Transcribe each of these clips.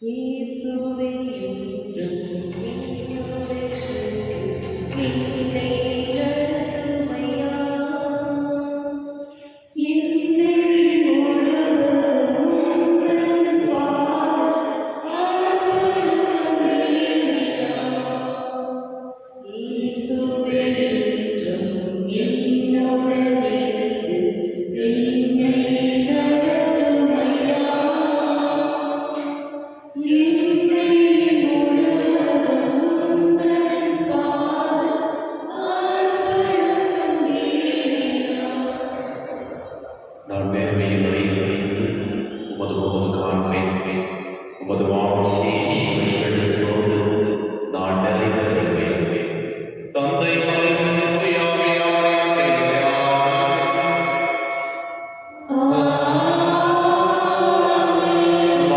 இயேசுவே என்றும் என்னுடைய என்னை நடத்துமையா, என்னை முழுவதும் உந்தன் பாதம் அர்ப்பணித்தேனையா. இயேசுவே என்றும் என்னுடன் இருந்து என்னை நடத்துமையா, என்னை முழுவதும் உந்தன் பாதம் அர்ப்பணித்தேனையா. நான் நேர்மையில் நடைத்தறிந்து உமது முகம் காண்பேன். உமது வாழ்ச்சியை வெளிப்படுத்தும் போது நான் நிறைவேறுவேன். தந்தை மகன் தூய ஆவியாரின் பெயராலே.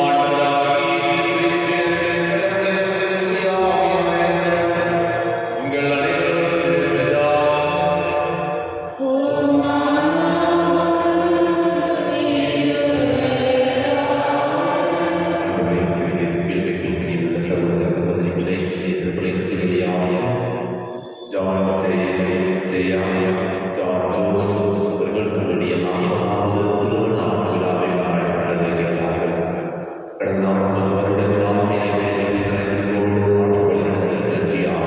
ஆண்டவராகிய இயேசு கிறிஸ்துவின் கடவுளின் தூய ஆவியாரின் கரம் உங்கள் அனைவரோடும் இருப்பதாக. அவர்கள் தன்னுடைய 40வது திருமண விழாவை கொண்டாடுகின்றார்கள். கடந்த 40 வருடங்களாக நன்றியாக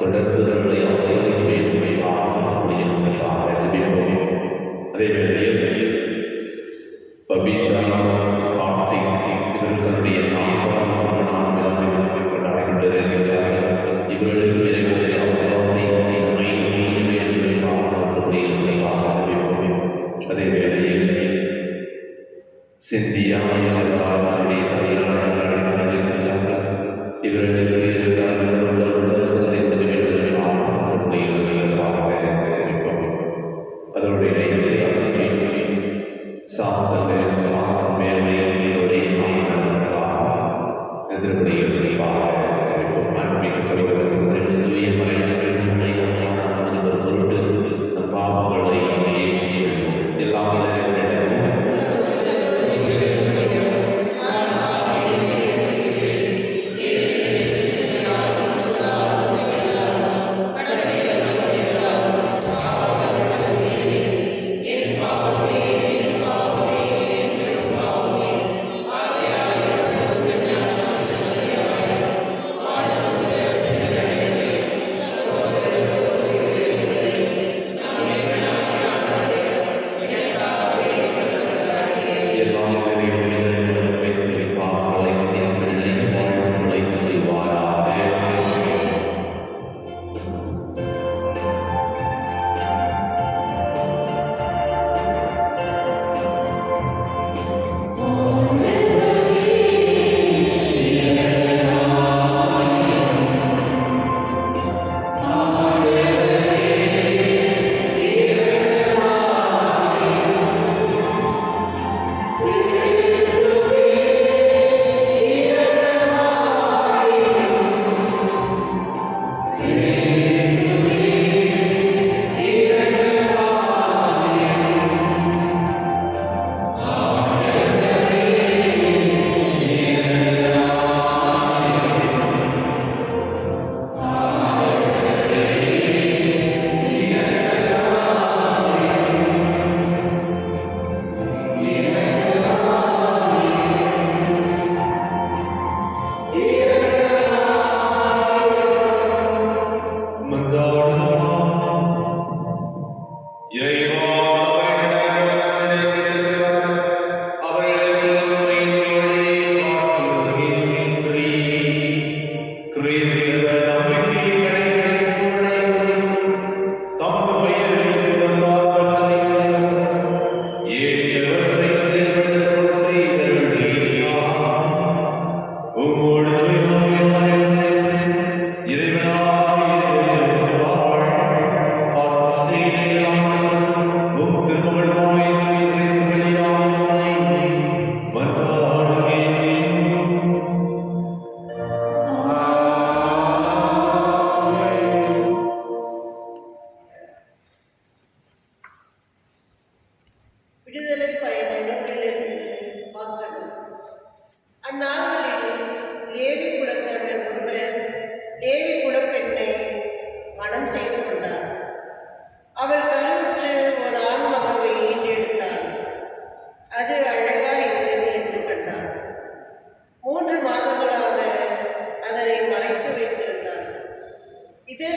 தொடர்ந்து அவர்களை ஆசீர்வதிக்க வேண்டும் என்ற ஆர்வத்துடைய செயலாக ஜெபிப்போம். அதே வேளையில் பபீதா, கார்த்திக் இவர்கள் தன்னுடைய 4வது திருமண விழாவை கொண்டாடி கொண்டிருக்கின்றார்கள். இவர்களுக்கு இறைவனுடைய ஆசீர்வாதத்தை நம்மை மீது வேண்டும் என்ற ஆர்வத்துடைய செயலாக ஜெபிப்போம். அதே வேளையில் சிந்தியா தன்னுடைய தலைவராக கொண்டிருக்கின்றார்கள். இவர்களுக்கு உள்ள சிந்தனை வேண்டும் ஆர்வத்துடைய செயலாக ஜெபிப்போம். அதனுடைய இணைந்து அகஸ்டீனஸ் சாந்தம் மேன்மையுடைய எதிர்ப்படிகள் செய்வாக ஜெபிப்போம். ஆன்மீக சகோதர சகோதரிகளுடைய மறைநூல்கள் உண்மை காணாமல் பொருட்டு நம் பாவங்களை ஏற்றி எல்லா இடங்களிடமும் இறைவனாய்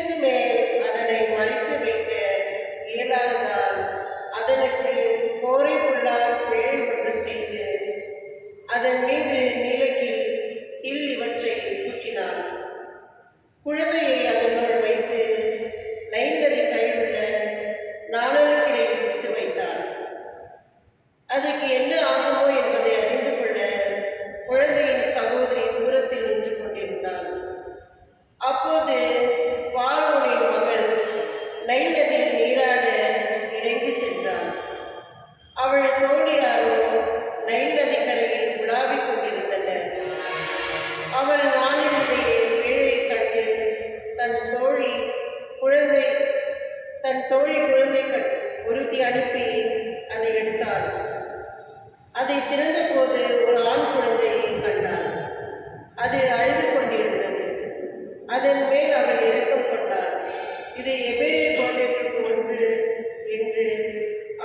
உச்சத்துக்கு மேல் அதனை மறைத்து வைக்க இயலாததால் அதனுக்கு கோரை புல்லால் பிழை ஒன்று செய்து அதன் மீது நீலக்கில் இவற்றை பூசினார். குழந்தையை அதனுள் வைத்து நைல் நதி கரையுள்ள நாணலுக்கிடையில் விட்டு வைத்தார். அதற்கு என்ன ஆகுமோ என்பதை அறிந்து கொள்ள குழந்தையின் சகோதரி தூரத்தில் நின்று கொண்டிருந்தாள். அப்போது பார்வோனின் மகள் நைல் நதியில் நீராட இறங்கி சென்றாள். அவள் தோழியாரோ நைல் நதி கரையில் உலாவிக் கொண்டிருந்தனர். அவள் வானினுடைய பேழையை கண்டு தன் தோழி குழந்தை ஒருத்தி அனுப்பி அதை எடுத்தாள். அதை திறந்த போது ஒரு ஆண் குழந்தையை கண்டாள். அது அழுது கொண்டிருந்தது. அதன் மேல் அவள் இரக்கம் கொண்டாள். இது எபிரேய குழந்தைகளுக்கு ஒன்று என்று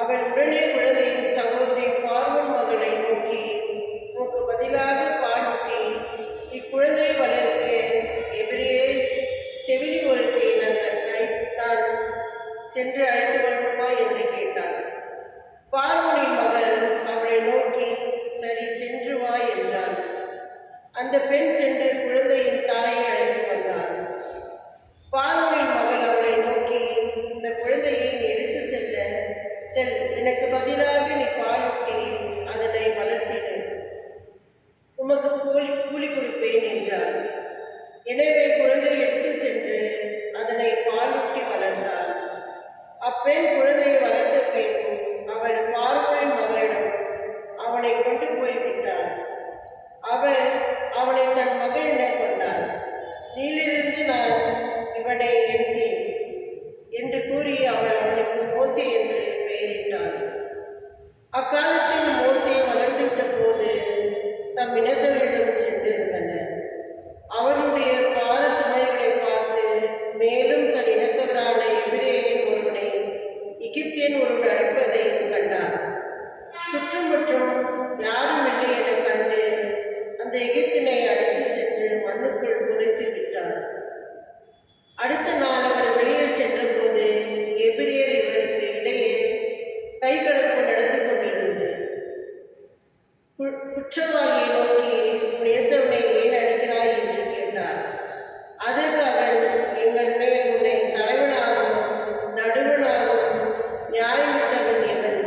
அவள் உடனே குழந்தையின் சகோதரி பார்வோன் மகளை நோக்கி, உனக்கு பதிலாக பாலூட்டி இக்குழந்தையை வளர்க்க எபிரேயர் செவிலி ஒருத்தை நான் சென்று அழைத்து வரணுமா என்று கேட்டாள். பார்வோனின் மகள் அவளை நோக்கி, சரி, சென்று வா என்றாள். அந்த பெண் சென்று குழந்தையின் தாயை அழைத்து வந்தாள். பார்வோனின் மகள் அவளை நோக்கி, இந்த குழந்தையை நீ எடுத்து செல், எனக்கு பதிலாக நீ பாலூட்டி அதனை வளர்த்திடு, உமக்கு கூலி கொடுப்பேன் என்றாள். எனவே குழந்தையை எடுத்து சென்று அதனை பாலூட்டி வளர்த்தாள். அப்பெண் குழந்தையை வளர்த்த பின் அவள் பார்வோனின் மகளிடம் அவனை கொண்டு போய்விட்டாள். அவள் அவனை தன் மகள் என கொண்டாள். நீலிருந்து நான் இவனை எடுத்தேன் என்று கூறி அவள் அவனுக்கு மோசே என்று பெயரிட்டாள். அக்காலத்தில் மோசே வளர்ந்துவிட்ட போது தம் இனத்தவரிடம் சென்றிருந்தனர். அவருடைய பார சுமைகளை பார்த்து மேலும் தன் இனத்தவரான எபிரேயன் ஒருவனை எகிப்தியன் ஒருவன் அடிப்பதை கண்டார். சுற்றுமுற்றும் யாரும் இல்லை என கண்டு அந்த எகிப்தினை அடித்து சென்று மண்ணுக்குள் புதைத்து விட்டார். அடுத்த நாள் அவர் வெளியே சென்றபோது எபிரேயர் இவருக்கு இடையே கைகலப்பு நடந்து கொண்டிருந்தது. குற்றவாளியை நோக்கி, உன் இனத்தவனை ஏன் அடிக்கிறாய் என்று கேட்டார். அதற்கு அவன், எங்கள் மேல் உன்னை தலைவனாகவும் நடுவனாகவும் நியாயமிட்டவன் எவன்?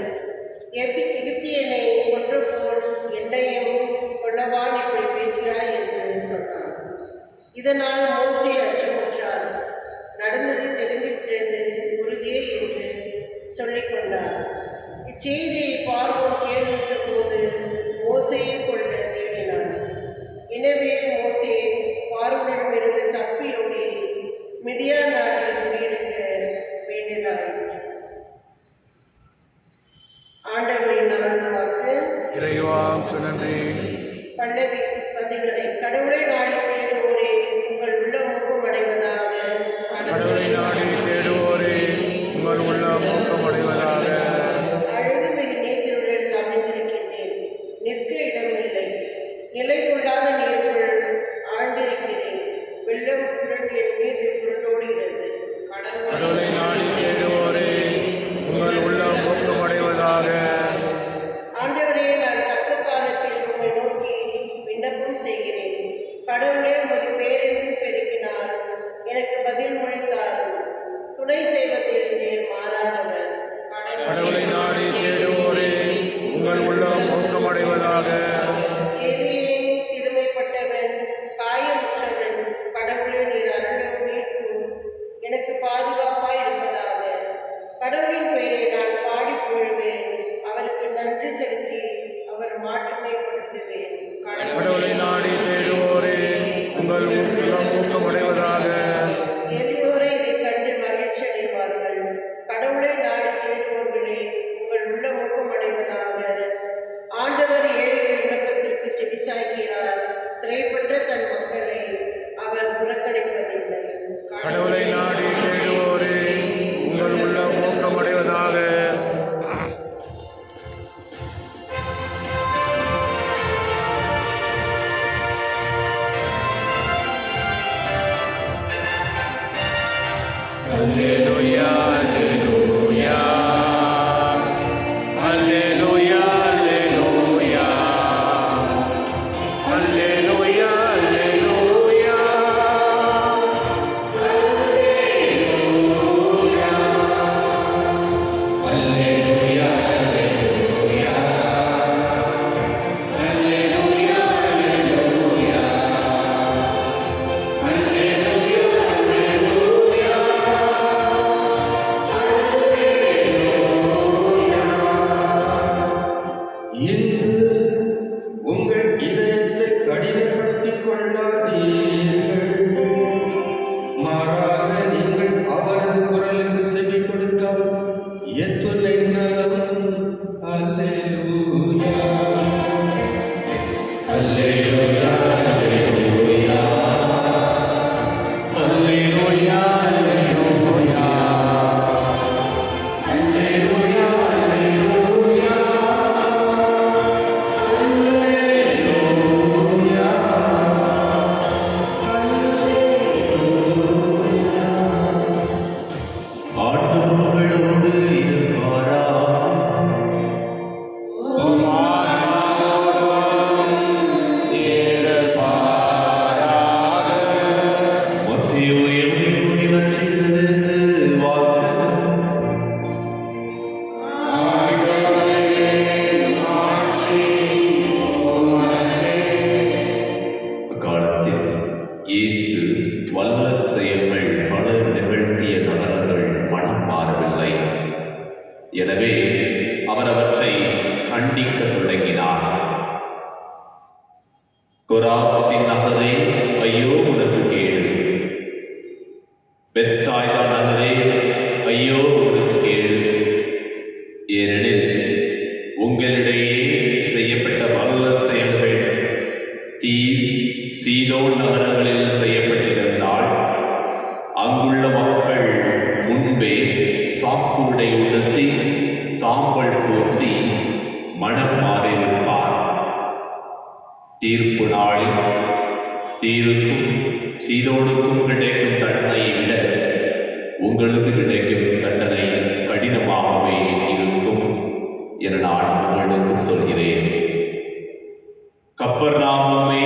எகிப்தியனை கொன்ற போல் என்னையும் கொள்ளவான் இப்படி பேசுகிறாய் என்று சொன்னான். இதனால் மோசே அச்சமுற்றார். நடந்தது தெரிந்துவிட்டது உறுதியே என்று சொல்லிக் கொண்டார். இச்செய்தியை பார்வோன் கேள்விட்ட போது மோசேயை கொள்ள தேடினான். எனவே மோசே பார்வோனிடமிருந்து தப்பியோடி மிதியான் நாட்டில் குடியிருக்க வேண்டியதாயிற்று. ஆண்டவரின் அருள்வாக்கு. இறைவாக்கு நன்றி. பல்லவி 11. கடவுளை நாடி தேடுவோரே, உங்கள் உள்ள மூக்கமடைவதாக. கடவுளை நாடி தேடுவோரே, உங்கள் உள்ள மூக்கமடைவதாக. அழகுமிகு நீர்த்திருளில் அமைந்திருக்கின்றேன், நிற்க இடமில்லை. நிலை கொள்ளாத நீருக்குள் ஆழ்ந்திருக்கிறேன், வெள்ளம் புரண்டு என் மீது புரண்டோடுகிறது. கடவுளை நாடி தேடுவோரே, உங்கள் உள்ள மூக்கமடைவதாக. ஆண்டவரே, நான் தக்க காலத்தில் உம்மை நோக்கி விண்ணப்பம் செய்கிறேன். கடவுளே, உமது பேரென்று பெருக்கினால் எனக்கு பதில் மொழி தாரும். துணை செய்வதில் நேர் மாறாதவர். கடவுளை நாடி தேடுவோரே, உங்கள் உள்ள மூக்கமடைவதாக. எளியேன், சிறுமைப்பட்டவன், காயமுற்றவன், கடவுளே நீர் அருளும் மீட்பு எனக்கு பாதுகாப்பாய் இருப்பதாக. கடவுளின் பெயரை நான் பாடி புகழ்வேன், அவருக்கு நன்றி செலுத்தி அவர் மாற்றுமைப்படுத்துவேன். கடவுளை நாடி தேடுவோரே, உங்கள் உள்ள மூக்கமடைவதாக. எளியோரை இதை கண்டு மகிழ்ச்சி அடைவார்கள். கடவுளை நாடி தேடுவோர்களே, உங்கள் உள்ள மூக்கமடைவதாக. ஆண்டவர் ஏழைகள் விண்ணப்பத்திற்கு செவிசாய்க்கிறார். சிறைப்பட்ட தன் மக்களை அவர் புறக்கணிப்பதில்லை. கடவுளை நாடி தேடுவோரே, உங்கள் உள்ள மூக்கமடைவதாக. அல்லேலூயா அல்லேலூயா அல்லேலூயா அல்லேலூயா அல்லேலூயா அல்லேலூயா இன்று உங்கள் இதயத்தை கடினப்படுத்திக் கொள்ளாதீர்கள். மாறாக நீங்கள் அவரது குரலுக்கு செவி கொடுத்தால் எத்துணை நலம். அல்லேலூயா அல்லேலூயா அல்லேலூயா அல்லேலூயா அல்லேலூயா அல்லேலூயா அல்லேலூயா ஆண்டவர்களோடு இருப்பாராக. மத்தேயு எழுதிய நற்செய்தியிலிருந்து வாசகம். அக்காலத்தில் இயேசு வல்ல செயல்கள் பல நிகழ்த்திய நகரங்கள் மனம் மாறவில்லை. எனவே அவர் அவற்றை கண்டிக்க தொடங்கினார். கொராசின் நகரே, ஐயோ உனக்கு கேடு! பெத்சாய்தா நகரே, ஐயோ உனக்கு கேடு! ஏனெனில் உங்களிடையே செய்யப்பட்ட வல்ல செயல்கள் தீர், சீதோன் நகரங்களில் செய்யப்பட்டிருந்தால் அங்குள்ள மக்கள் முன்பே சாக்கு உடை உடுத்தி சாம்பல் பூசி மனம் மாறியிருப்பார். தீர்ப்பு நாளில் தீருக்கும் சீதோனுக்கும் கிடைக்கும் தண்டனையை விட உங்களுக்கு கிடைக்கும் தண்டனை கடினமாகவே இருக்கும் என நான் உங்களுக்கு சொல்கிறேன். கப்பர்நாகுமே,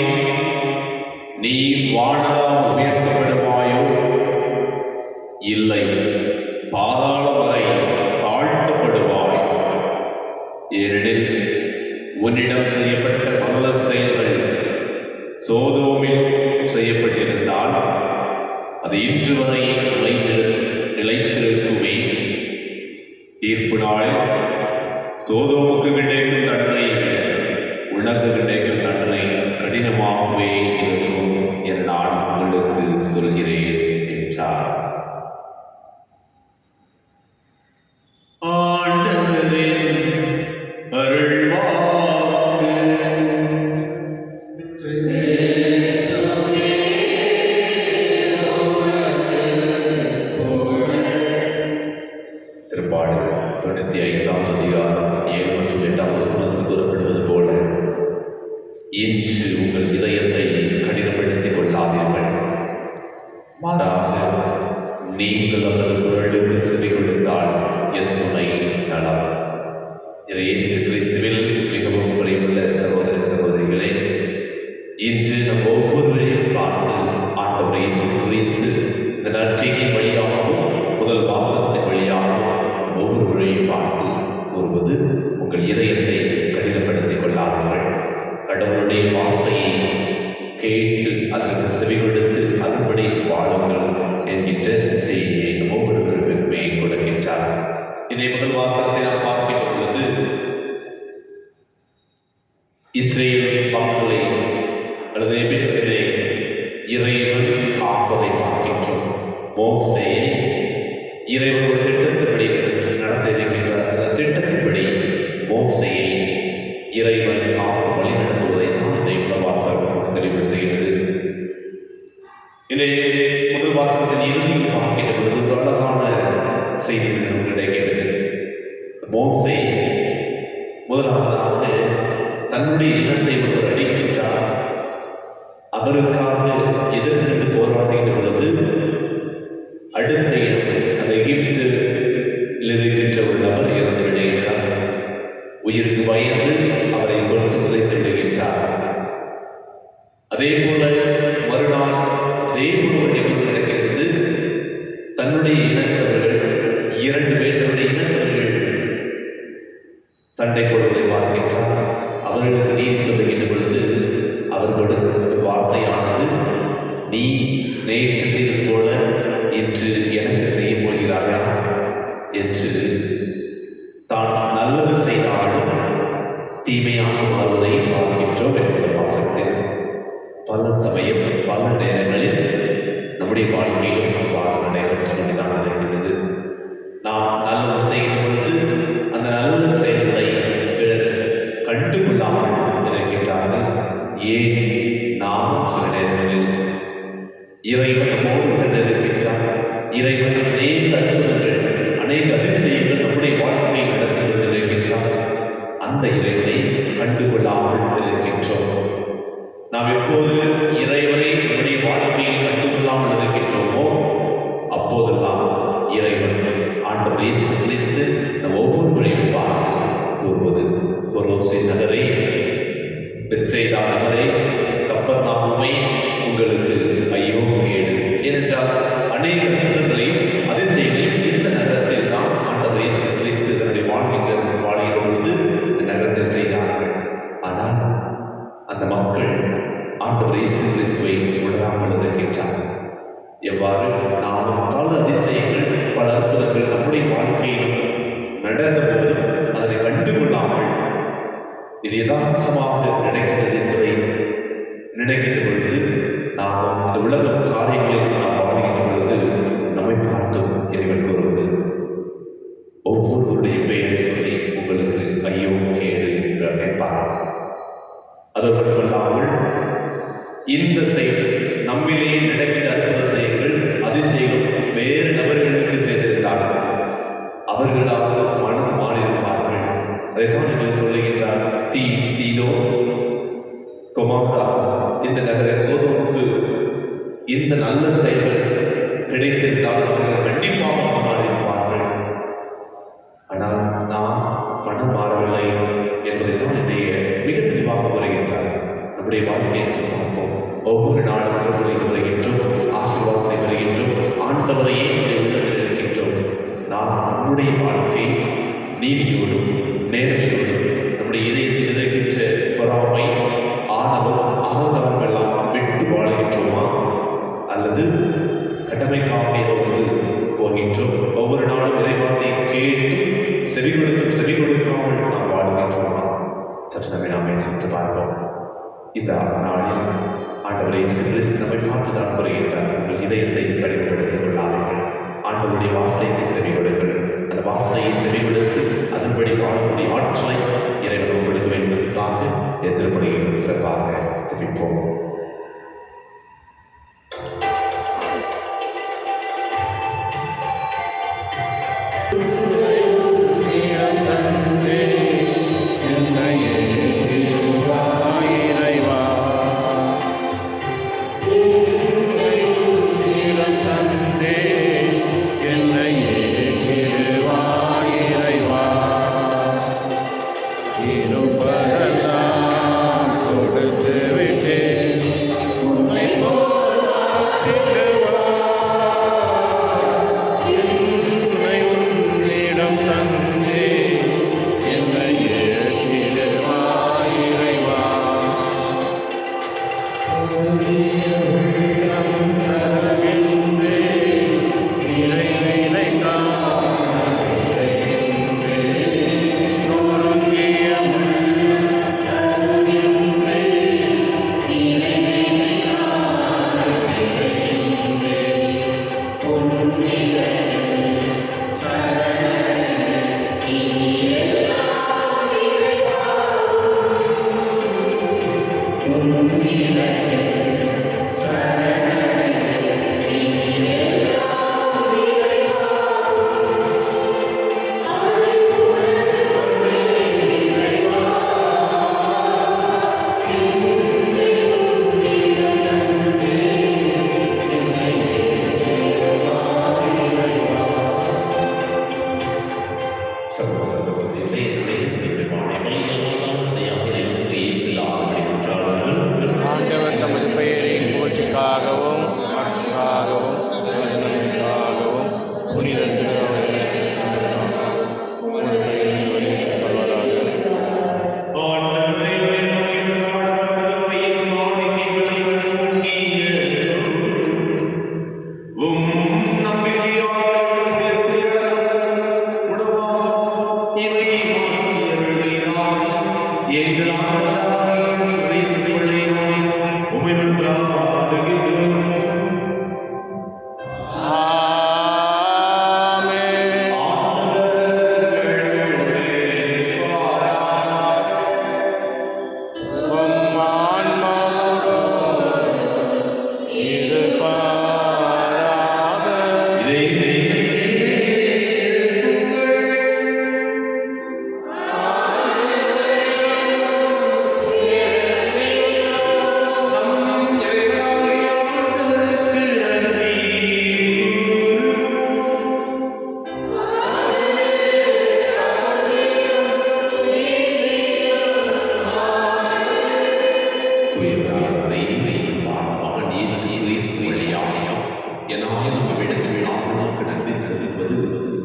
நீ வானலாம் உயர்த்தப்படுவாயோ? இல்லை, பாதாளம் வரை தாழ்த்தப்படுவாய். ஏனெனில் உன்னிடம் செய்யப்பட்ட வல்ல செயல்கள் சோதோமில் செய்யப்பட்டிருந்தால் அது இன்று வரை நிலைத்திருக்குமே. தீர்ப்பு நாளில் சோதோமுக்கு கிடைக்கும் தண்டனையை விட உனக்கு கிடைக்கும் தண்டனை கடினமாகவே இருக்கும் என நான் உங்களுக்கு சொல்கிறேன் என்றார். ஆண்டவரின் அருள்வாக்கு. திருப்பாடல் 95 அதிகாரம் 7 மற்றும் 8 வசனத்தில் கூறப்படுவது போல, இன்று உங்கள் இதயத்தை கடினப்படுத்திக் கொள்ளாதீர்கள். மாறாக நீங்கள் அவரது குரலுக்கு செவி கொடுத்தால் எத்துணை நலம். இயேசு கிறிஸ்துவில் மிகவும் பிரியமுள்ள சகோதர சகோதரிகளே, இன்று நம் ஒவ்வொருவரையும் பார்த்து ஆண்டவர் இயேசு கிறிஸ்து இந்த நற்செய்தியின் வழியாகவும் முதல் வாசகத்தின் வழியாகவும் ஒவ்வொருவரையும் பார்த்து கூறுவது, உங்கள் இதயத்தை கடினப்படுத்திக் கொள்ளாதீர்கள். கடவுளுடைய வார்த்தையை கேட்டு அதற்கு செவி கொடுத்து அதன்படி வாழுங்கள் என்கின்ற செய்தியை ஒவ்வொருவருக்குமே கொடுக்கின்றார். இதை முதல் வாசகத்தை நாம் பார்க்கின்ற பொழுது இஸ்ரேல் மக்களை அல்லது எபிரேயர்களை இறைவன் காப்பதை பார்க்கின்றோம். மோசேயை இறைவன் ஒரு திட்டத்தின்படி நடத்த இருக்கின்றார். அந்த திட்டத்தின்படி மோசேயை இறைவன் காத்து வழி நடத்துவதை தான் இன்றைய முதல் வாசகம் தெளிவுபடுத்துகிறது. இன்றைய முதல் வாசகத்தின் இறுதியில் பார்க்கின்ற பொழுது ஒரு அழகான செய்தி கிடைக்கின்றது. மோசே முதலாவதாக தன்னுடைய இனத்தை ஒருவர் அடிக்கின்றார். அவருக்காக எதிர்த்து போராடுகின்ற பொழுது அடுத்த அந்த எகிப்தில் இருக்கின்ற ஒரு நபர் இறந்து விடுகின்றார். உயிருக்கு பயந்து அவரை கொன்று துளைத்து விடுகின்றார். அதே போல மறுநாள் அதே போல ஒரு நிகழ்வு நடக்கின்றது. தன்னுடைய இனத்தவர்கள் 2 பேர் தன்னுடைய இனத்தவர்கள் சண்டை போடுவதை பார்க்கின்றார். அவர்களுக்கு நீதி சொல்லுகின்ற பொழுது அவர்களுடைய வார்த்தையானது, நீ நேற்று செய்தது போல இன்று எனக்கு செய்ய போகிறாயா என்று தான் நல்லது செய்தாலும் தீமையாக மாறுவதை பார்க்கின்றோம் என்ற வாசகத்தில். பல சமயம் பல நேரங்களில் நம்முடைய வாழ்க்கையிலும் அவ்வாறு நடைபெற்று தான் நடக்கின்றது. நாம் நல்லது செய்கிற பொழுது அந்த நல்ல செயல்களை பிறர் கண்டுகொள்ளாமல் இருக்கின்றார்கள். ஏன் நாமும் சில நேரங்களில் இறைவன் நம்மோடு உடனிருக்கின்றார். இறைவன் அநேக அற்புதங்கள் அநேக அதிசயங்கள் நம்முடைய வாழ்க்கையை நடத்தி கொண்டிருக்கின்றார். அந்த இறைவனை கண்டுகொள்ளாமல் இருக்கின்றோம். நாம் எப்போது இறைவனை நம்முடைய வாழ்க்கையில் கண்டுகொள்ளாமல் இருக்கின்றோமோ அப்போதெல்லாம் இறைவன் ஆண்டவர் இயேசு கிறிஸ்து நம் ஒவ்வொருவரையும் பார்த்து கூறுவது, கொரோசே நகரே, பெத்சைதா நகரே, கப்பர்நாகுமே, உங்களுக்கு ஐயோ கேடு. ஏனென்றால் அநேக அற்புதங்களையும் அதிசயங்களையும் இந்த நகரத்தில் தான் ஆண்டவர் இயேசு கிறிஸ்து தன்னுடைய வாழ்கின்ற பொழுது இந்த நகரத்தில் செய்தார்கள். ஆனால் அந்த மக்கள் ஆண்டவர் இயேசு கிறிஸ்துவை உணராமல் இருக்கின்றார்கள். எவ்வாறு நாமும் பல அதிசயங்கள் பல அற்புதங்கள் நம்முடைய வாழ்க்கையிலும் நடந்த போதும் அதனை கண்டுகொள்ளாமல் இது யதார்த்தமாக நடக்கின்றது என்பதை நினைக்கின்ற பொழுது, நாம் இந்த உலக காரியங்களில் நாம் வாழ்கின்ற பொழுது நம்மை பார்த்தும் இறைவன் கூறுவது, ஒவ்வொருவருடைய பெயரை சொல்லி உங்களுக்கு ஐயோ கேடு என்று அழைப்பார். அது மட்டுமல்லாமல் இந்த செயல் நம்மிலே நடக்கின்ற அற்புத செயல்கள் அதிசயம் வேறு நபர்களுக்கு செய்திருந்தார்கள், அவர்களாவது மனம் மாறியிருப்பார்கள். அதைத்தான் நீங்கள் சொல்லுகின்றார். தீ, சீதோ, கொமாரா இந்த நகர சோதோமுக்கு இந்த நல்ல செயல்கள் கிடைத்திருந்தால் அவர்கள் கண்டிப்பாக மனம் மாறியிருப்பார்கள். ஆனால் நாம் மனம் மாறவில்லை என்பதைத்தான் என்னுடைய மிக தெளிவாக வருகின்றார். நம்முடைய வாழ்க்கையை எடுத்து பார்ப்போம். ஒவ்வொரு நாளும் திருப்பலிக்கு வருகின்றோம், ஆசீர்வாதத்தை வருகின்றோம், ஆண்டவரையே நம்முடைய உள்ளத்தில் இருக்கின்றோம். நாம் நம்முடைய வாழ்க்கை நீதியோடும் நேர்மையோடும் நம்முடைய இதயத்தில் இருக்கின்ற பொறாமை, ஆணவம், அகங்காரம் எல்லாம் விட்டு வாழ்கின்றோமா, அல்லது கடமைக்காக ஏதோ வந்து போகின்றோம்? ஒவ்வொரு நாளும் இறைவார்த்தை கேட்டும் செவி கொடுக்காமல் நாம் வாழ்கின்றோமா? சற்று நம்மை நாமே சிந்தித்து பார்ப்போம். இந்த நாளில் ஆண்டவரை இயேசு கிறிஸ்து நம்மை பார்த்து தான் கூறுகின்றார், உங்கள் இதயத்தை கடினப்படுத்திக் கொள்ளாதீர்கள், ஆண்டவருடைய வார்த்தைக்கு செவி கொடுங்கள். அந்த வார்த்தையை செவி கொடுத்து அதன்படி வாழக்கூடிய ஆற்றலை இறைவன் கொடுக்க வேண்டும் என்பதற்காக எதிர்ப்படையில் சிறப்பாக ஜெபிப்போம். உன்னை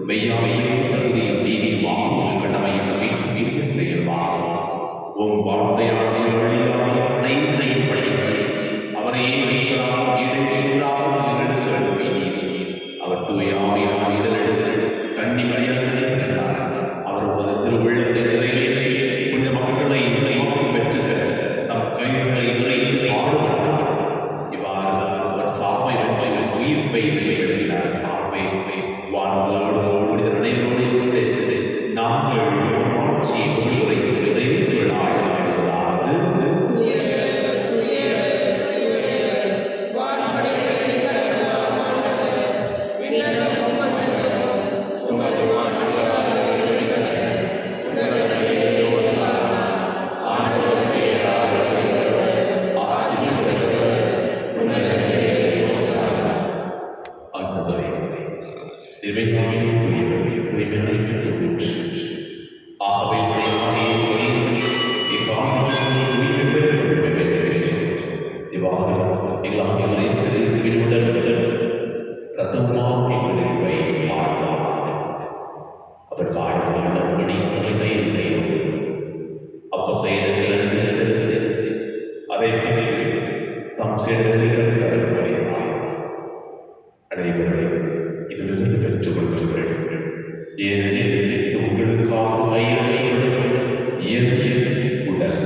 மெய்யாமையே தகுதியும் நீதியுமாகும் ஒரு கடமையும் நவீன செயல்வாகும். உம் வார்த்தையானது வழியாக அனைத்தையும் படைத்து அவரையே மீட்பராகவும் ஈடேற்றுவராகவும் எங்களுக்கு எழுப்பினீர். அவர் தூய ஆவியால் இடலெடுத்து கன்னி மரியாதை பிறந்தார். அவர் உமது திருவுள்ளத்தை நிறைவேற்றி புனித மக்களை உமக்கு பெற்றுதர தம் கைகளை விரைந்து பாடுபட்டார். இவ்வாறு அவர் சாவை வெற்றி உயிர்ப்பை வெளிப்படுத்தினார். ஆகவே வானவர்களோடும் புனித அனைவரோடும் சேர்த்து நாங்கள் ஒரு ஆட்சியை உரைத்து விரைவுகளாய் செல்வதாவது. ஆண்டவரே, இறைவனாகிய தூயவர், தூய்மையாய் திருப்பூற்று. ஆகவே உடையவனே பொழிந்து இக்காலத்தில் தூய்மை பெறுத்தப்பட வேண்டும் என்று இவ்வாறு எங்கள் ஆண்டவரை சிறுவின் முதல் ரத்தமாக எங்களுக்கு மாறுவார். அவர் வாழ்ந்த பணி தலைமை எழுதியது அப்பத்தை இடத்திலிருந்து செலுத்தி அதை பிரித்து தம் சேர்ந்து தரக்கூடியதார். அனைவரும் இதிலிருந்து பெற்றுக் கொள்ளுங்கள். ஏனெனில் இது உங்களுக்காக கையளிப்பது என் உடல்.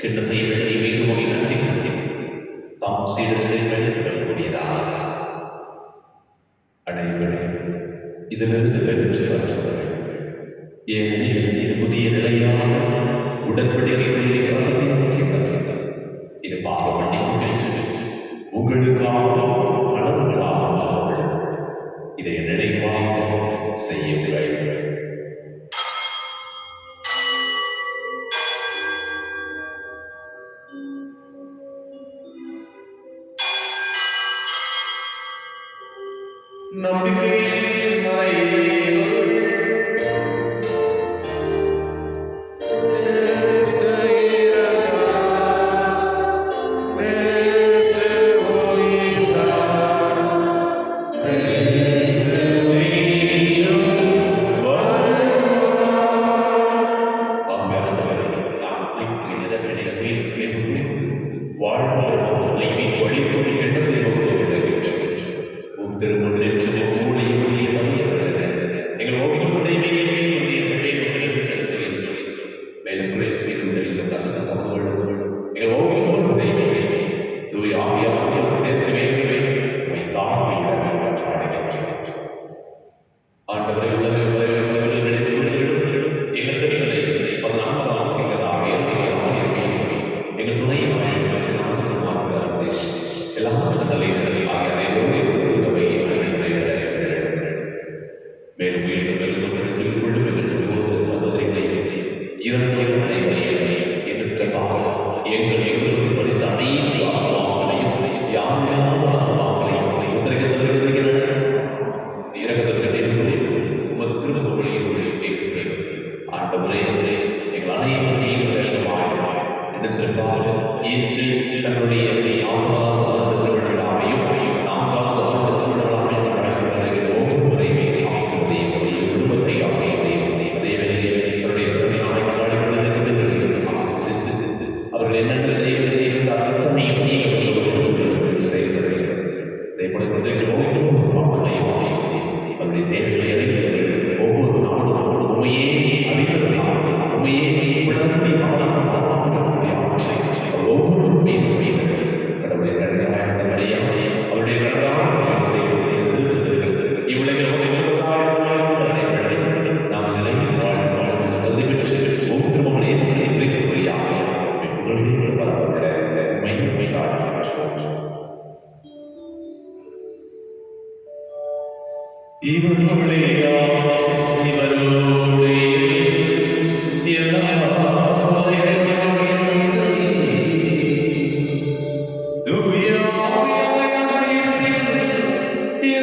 கிண்ணத்தை எழுதி வைத்து நன்றி கொண்டு தாம் சீடர்களை கழித்துவிடக்கூடியதாக அனைவரும் இதிலிருந்து பெற்று வருகிறார்கள். ஏனெனில் இது புதிய நிலையான உடன்படிக்கைகளின் ரத்தத்தின் கிண்ணம். இது பாவ மன்னிப்பு என்று உங்களுக்காக பலருக்காக சொல்லப்படும். இதை நினைவாக செய்யுங்கள். நம்பிக்கையின் மறைபொருள் Yeah.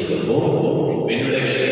சொல்வோம். விண்ணுலகிலே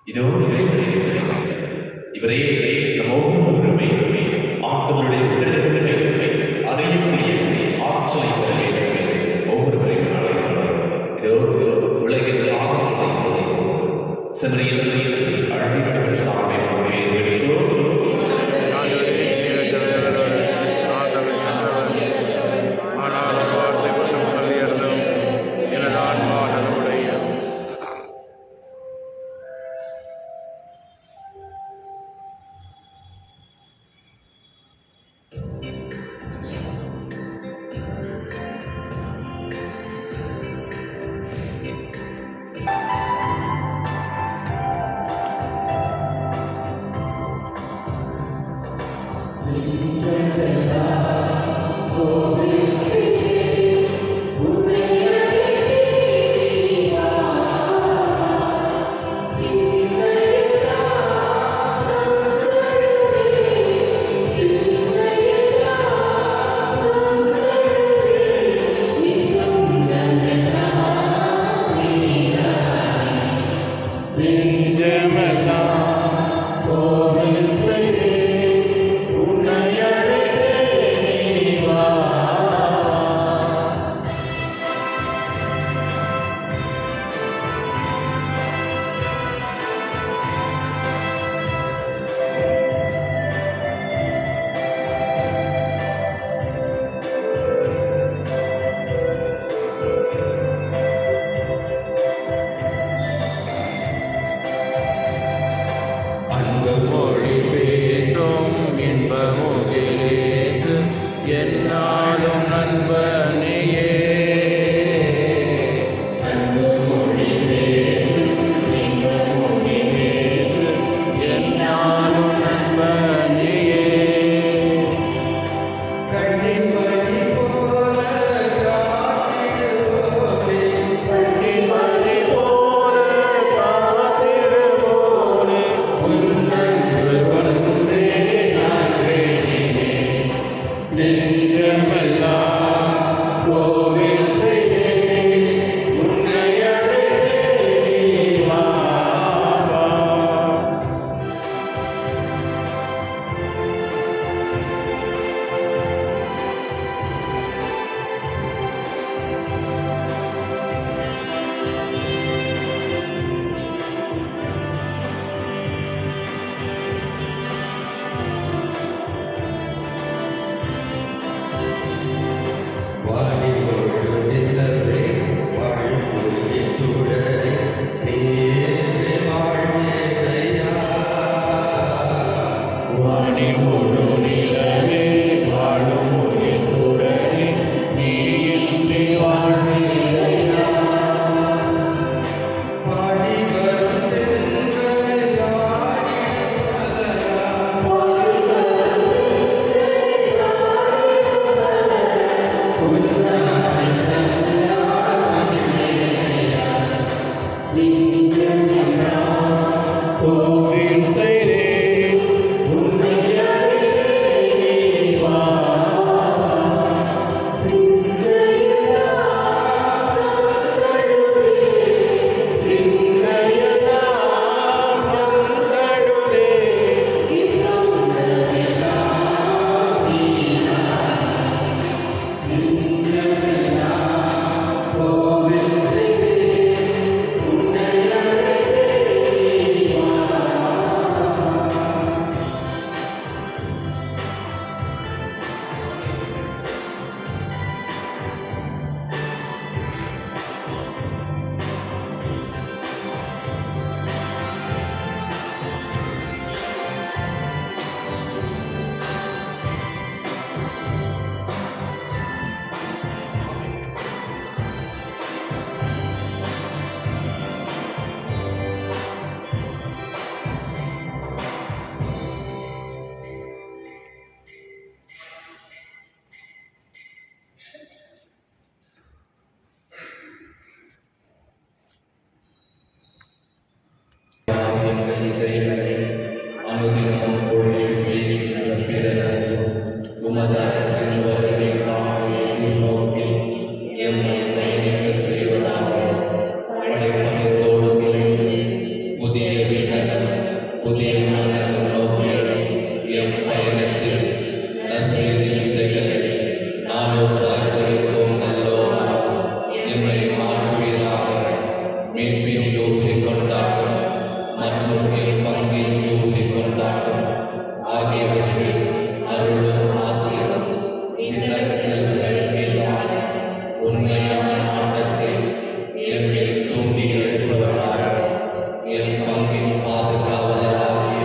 இதோ இவரே நம் ஒவ்வொருவருமே ஆண்டவருடைய உடனடியை அறியக்கூடிய ஆற்றலை பெற வேண்டும் என்று ஒவ்வொருவரையும் அழைக்கிறார். இதோ உலகின் பாவங்களை செம்மறியில் அழைக்க பெற்ற ஆண்டவரை பெற்றோர் என்னாலும் நண்பனையே அன்பு மொழி பேசு இன்ப மொழி பேசு என்னாலும் நண்பனையே கண்ணின் மணி போல காத்திடுவோமே கண்ணின் மணி போல காத்திடுவோமே உன்னன்பு ஒன்றே நான் வேண்டினேன் நெஞ்சமெல்லாம் முழு நிலவே வாழும் ஒளி சுடரே நீ இன்றி வாழ்வில்லையா பாடி வரும் தென்றல் யாரின் மலரா கோவில் செய்தே உன்னையவே வா சிந்தையெல்லாம் வந்தழுதே எங்கள் இதயங்களில் அனுதினமும் பொழிய செய்கின்ற பிறர் உமது அரசின் வருகை காண எதிர்நோக்கில் எம்மை பயணிக்க செய்வதாக படைப்பணித்தோடு இணைந்து புதிய விண்ணகம் புதிய மன்னகம் நோக்கிய எம் பயணத்தில் நற்செய்தி விதைகளை நானும் வாய்த்தெடுக்கும் நல்லோரா எம்மை மாற்றுவீராக மீட்பின் யூபிலி கொண்டாட்டம் மற்றும் என் பங்கின் யூபிலி கொண்டாட்டம் ஆகியவற்றில் அருளும் ஆசீர்வாதம் விண்ணக செல்வங்கள் மீதான உண்மையான நாட்டத்தை எம்மில் தூண்டி எழுப்புவதாக என் பங்கின் பாதுகாவலராகிய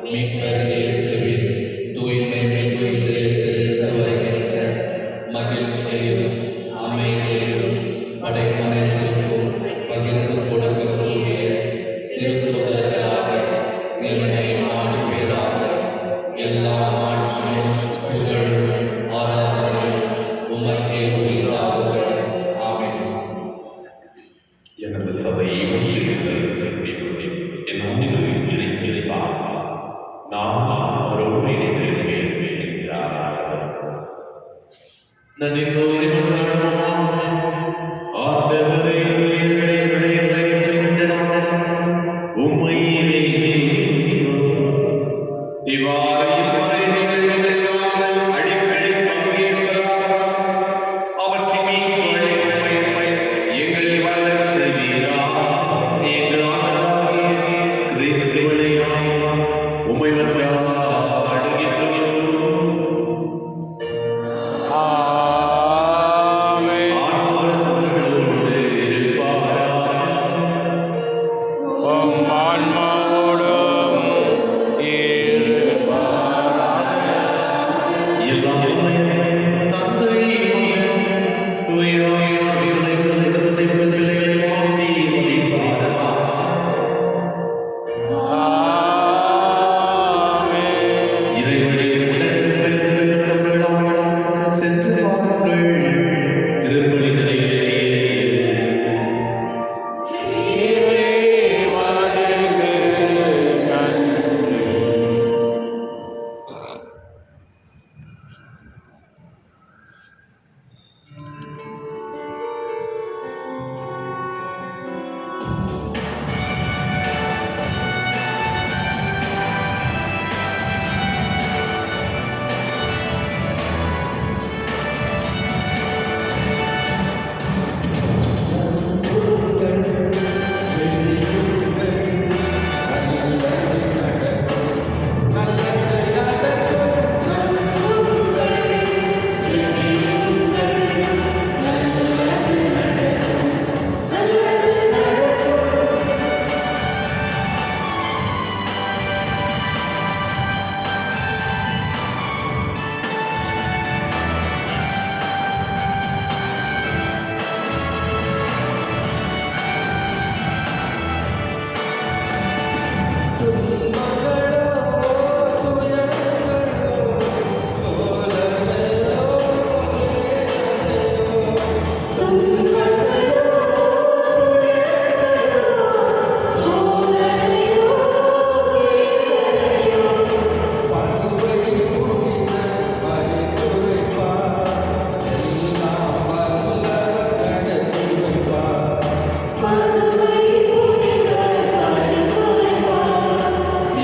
மீட்பர் இயேசுவின் தூய்மை மிகு இதயத்திலிருந்து வருகின்ற மகிழ்ச்சியையும் அமைதியையும் படைப்பனைத்திற்கும் பகிர்ந்து கொடுக்கக்கூடிய திருத்துதர்களாக என்னை மாற்றுவீராக. எல்லா மாட்சியும் புகழும் ஆராதனையும் உமக்கே உரித்தாகுக. ஆமென். எனது சபையை என் அன்பில் இணைந்திருப்பார் நான் அவரோடு இணைந்திருப்பேன் என்கிறார் ஆண்டவர். நன்றி கூறி மன்றாடுவோம். ஆண்டவரே, எங்களை விடைகளை ஏற்றுக்கொண்டனர். உம்மை வேண்டுகின்றோம். இவ்வாறு இம்முறை நிகழ்வுகளில் அடிக்கடி பங்கேற்பதாக அவற்றின் மீட்புகளை எங்கள் வல்ல செய்வீராக. எங்கள் ஆண்டவராகிய கிறிஸ்து வழியாக உம்மை மன்றாடுகின்றோம். ஆமென். ஆண்டவரோடு இருப்பாராக. உம் ஆன்மாவோடும் இருப்பாராக.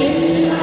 எல்லா